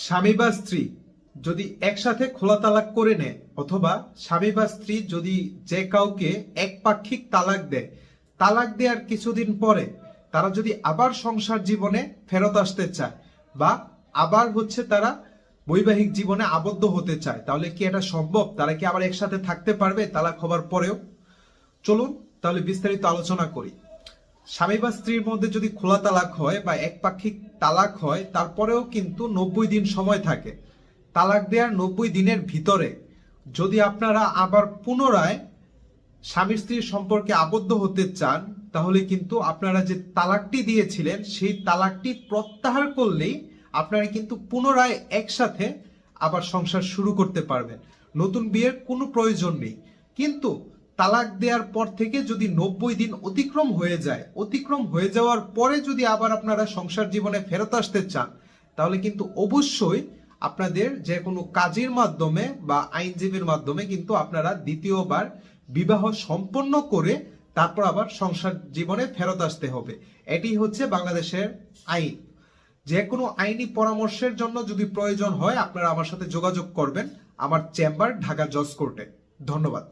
স্বামী বা স্ত্রী যদি একসাথে খোলা তালাক করে নেয়, অথবা স্বামী বা স্ত্রী যদি যে কাউকে একপাক্ষিক তালাক দেয়, তালাক দেওয়ার কিছুদিন পরে তারা যদি আবার সংসার জীবনে ফেরত আসতে চায় বা আবার তারা বৈবাহিক জীবনে আবদ্ধ হতে চায়, তাহলে কি এটা সম্ভব? তারা কি আবার একসাথে থাকতে পারবে তালাক হবার পরেও? চলুন তাহলে বিস্তারিত আলোচনা করি। স্বামী বা স্ত্রীর মধ্যে যদি খোলা তালাক হয় বা একপাক্ষিক তালাক হয়, তারপরেও কিন্তু 90 দিন সময় থাকে। তালাক দেওয়ার 90 দিনের ভিতরে যদি আপনারা আবার পুনরায় স্বামী স্ত্রীর সম্পর্কে আবদ্ধ হতে চান, তাহলে কিন্তু আপনারা যে তালাকটি দিয়েছিলেন সেই তালাকটি প্রত্যাহার করলেই আপনারা কিন্তু পুনরায় একসাথে আবার সংসার শুরু করতে পারবেন। নতুন বিয়ের কোনো প্রয়োজন নেই। কিন্তু তালাক দেওয়ার পর থেকে যদি 90 দিন অতিক্রম হয়ে যাওয়ার পরে যদি আবার আপনারা সংসার জীবনে ফেরত আসতে চান, তাহলে কিন্তু অবশ্যই আপনাদের যে কোনো কাজের মাধ্যমে বা আইনজীবীর মাধ্যমে কিন্তু আপনারা দ্বিতীয়বার বিবাহ সম্পন্ন করে তারপর আবার সংসার জীবনে ফেরত আসতে হবে। এটি হচ্ছে বাংলাদেশের আইন। যে কোনো আইনি পরামর্শের জন্য যদি প্রয়োজন হয়, আপনারা আমার সাথে যোগাযোগ করবেন আমার চেম্বার ঢাকা জজ কোর্টে। ধন্যবাদ।